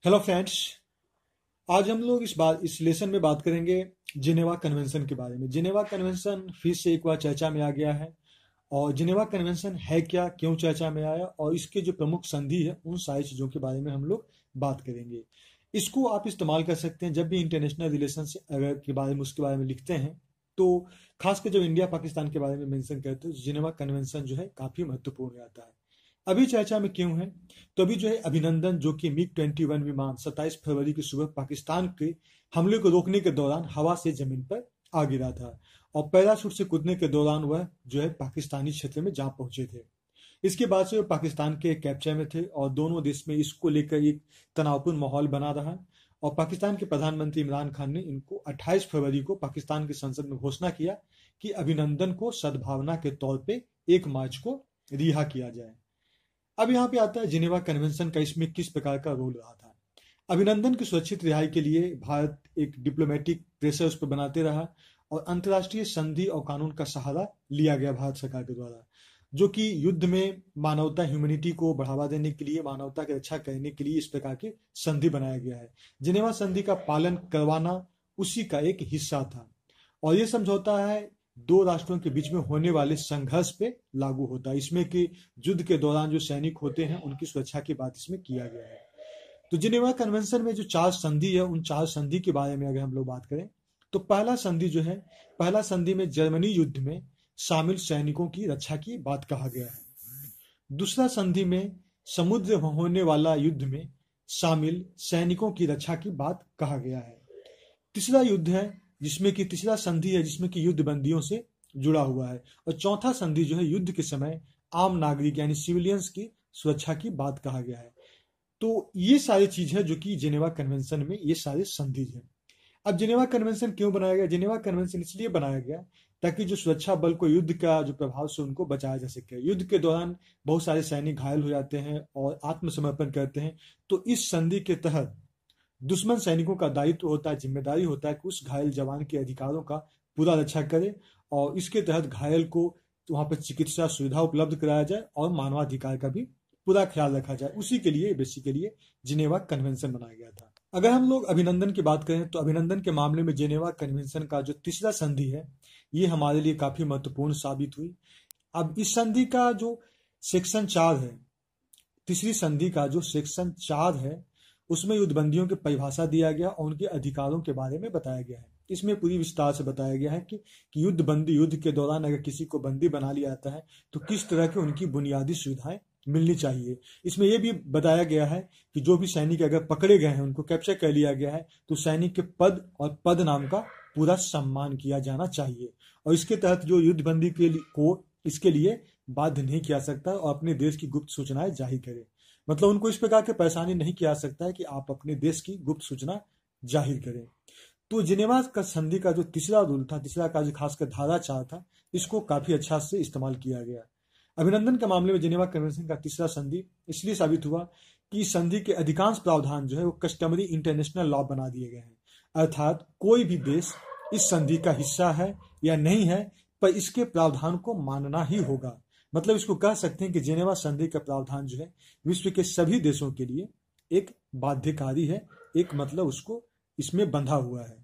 Hello friends. आज हम लोग इस लेसन में बात करेंगे जिनेवा कन्वेंशन के बारे में। जिनेवा कन्वेंशन फिर से एक बार चर्चा में आ गया है। और जिनेवा कन्वेंशन है क्या, क्यों चर्चा में आया और इसके जो प्रमुख संधि है उन सारी चीज़ों के बारे में हम लोग बात करेंगे। इसको आप इस्तेमाल कर सकते हैं जब भी इंटरनेशनल रिलेशन अगर के बारे में उसके बारे में लिखते हैं, तो खासकर जब इंडिया पाकिस्तान के बारे में मेंशन करते हैं तो जिनेवा कन्वेंशन जो है काफ़ी महत्वपूर्ण आता है। अभी चर्चा में क्यों है, तो अभी जो है अभिनंदन जो कि मिग-21 विमान 27 फरवरी की सुबह पाकिस्तान के हमले को रोकने के दौरान हवा से जमीन पर आ गिरा था और पैराशूट से कूदने के दौरान वह जो है पाकिस्तानी क्षेत्र में जा पहुंचे थे। इसके बाद से वो पाकिस्तान के कैप्चर में थे और दोनों देश में इसको लेकर एक तनावपूर्ण माहौल बना रहा। और पाकिस्तान के प्रधानमंत्री इमरान खान ने इनको 28 फरवरी को पाकिस्तान की संसद में घोषणा किया कि अभिनंदन को सद्भावना के तौर पे 1 मार्च को रिहा किया जाए। अब यहाँ पे आता है जिनेवा कन्वेंशन का इसमें किस प्रकार का रोल रहा था। अभिनंदन की सुरक्षित रिहाई के लिए भारत एक डिप्लोमेटिक प्रेशर उस पर बनाते रहा और अंतर्राष्ट्रीय संधि और कानून का सहारा लिया गया भारत सरकार के द्वारा, जो कि युद्ध में मानवता ह्यूमैनिटी को बढ़ावा देने के लिए, मानवता की रक्षा करने के लिए इस प्रकार के संधि बनाया गया है। जिनेवा संधि का पालन करवाना उसी का एक हिस्सा था और ये समझौता है दो राष्ट्रों के बीच में होने वाले संघर्ष पे लागू होता है। इसमें कि युद्ध के दौरान जो सैनिक होते हैं उनकी सुरक्षा की बात इसमें किया गया है। तो जिनेवा कन्वेंशन में जो 4 संधि है उन 4 संधि के बारे में अगर हम लोग बात करें तो पहला संधि में जर्मनी युद्ध में शामिल सैनिकों की रक्षा की बात कहा गया है। दूसरा संधि में समुद्र में होने वाला युद्ध में शामिल सैनिकों की रक्षा की बात कहा गया है। तीसरा संधि है जिसमें कि युद्ध बंदियों से जुड़ा हुआ है। और चौथा संधि जो है युद्ध के समय आम नागरिक यानी सिविलियंस की सुरक्षा की बात कहा गया है। तो ये सारी चीज है जो कि जिनेवा कन्वेंशन में ये सारे संधि है। अब जिनेवा कन्वेंशन क्यों बनाया गया? जिनेवा कन्वेंशन इसलिए बनाया गया ताकि जो सुरक्षा बल को युद्ध का जो प्रभाव से उनको बचाया जा सके। युद्ध के दौरान बहुत सारे सैनिक घायल हो जाते हैं और आत्मसमर्पण करते हैं, तो इस संधि के तहत दुश्मन सैनिकों का दायित्व होता है, जिम्मेदारी होता है कि उस घायल जवान के अधिकारों का पूरा रक्षा करे और इसके तहत घायल को वहां पर चिकित्सा सुविधा उपलब्ध कराया जाए और मानवाधिकार का भी पूरा ख्याल रखा जाए। उसी के लिए बेसिकली जिनेवा कन्वेंशन बनाया गया था। अगर हम लोग अभिनंदन की बात करें तो अभिनंदन के मामले में जिनेवा कन्वेंशन का जो तीसरा संधि है ये हमारे लिए काफी महत्वपूर्ण साबित हुई। अब इस संधि का जो सेक्शन 4 है, तीसरी संधि का जो सेक्शन 4 है उसमें युद्धबंदियों की परिभाषा दिया गया और उनके अधिकारों के बारे में बताया गया है। इसमें पूरी विस्तार से बताया गया है कि युद्ध के दौरान अगर किसी को बंदी बना लिया जाता है तो किस तरह की उनकी बुनियादी सुविधाएं मिलनी चाहिए। इसमें यह भी बताया गया है कि जो भी सैनिक अगर पकड़े गए हैं, उनको कैप्चर कर लिया गया है, तो सैनिक के पद और पद नाम का पूरा सम्मान किया जाना चाहिए और इसके तहत जो युद्धबंदी को इसके लिए बाध्य नहीं किया सकता और अपने देश की गुप्त सूचनाएं जाहिर करे। मतलब उनको इस प्रकार की परेशानी नहीं किया सकता है कि आप अपने देश की गुप्त सूचना जाहिर करें। तो जिनेवा का संधि का जो तीसरा रूल था, तीसरा का जो खासकर धारा 4 था, इसको काफी अच्छा से इस्तेमाल किया गया। अभिनंदन के मामले में जिनेवा कन्वेंशन का तीसरा संधि इसलिए साबित हुआ कि इस संधि के अधिकांश प्रावधान जो है वो कस्टमरी इंटरनेशनल लॉ बना दिए गए हैं। अर्थात कोई भी देश इस संधि का हिस्सा है या नहीं है, पर इसके प्रावधान को मानना ही होगा। मतलब इसको कह सकते हैं कि जिनेवा संधि का प्रावधान जो है विश्व के सभी देशों के लिए एक बाध्यकारी है, एक मतलब उसको इसमें बंधा हुआ है।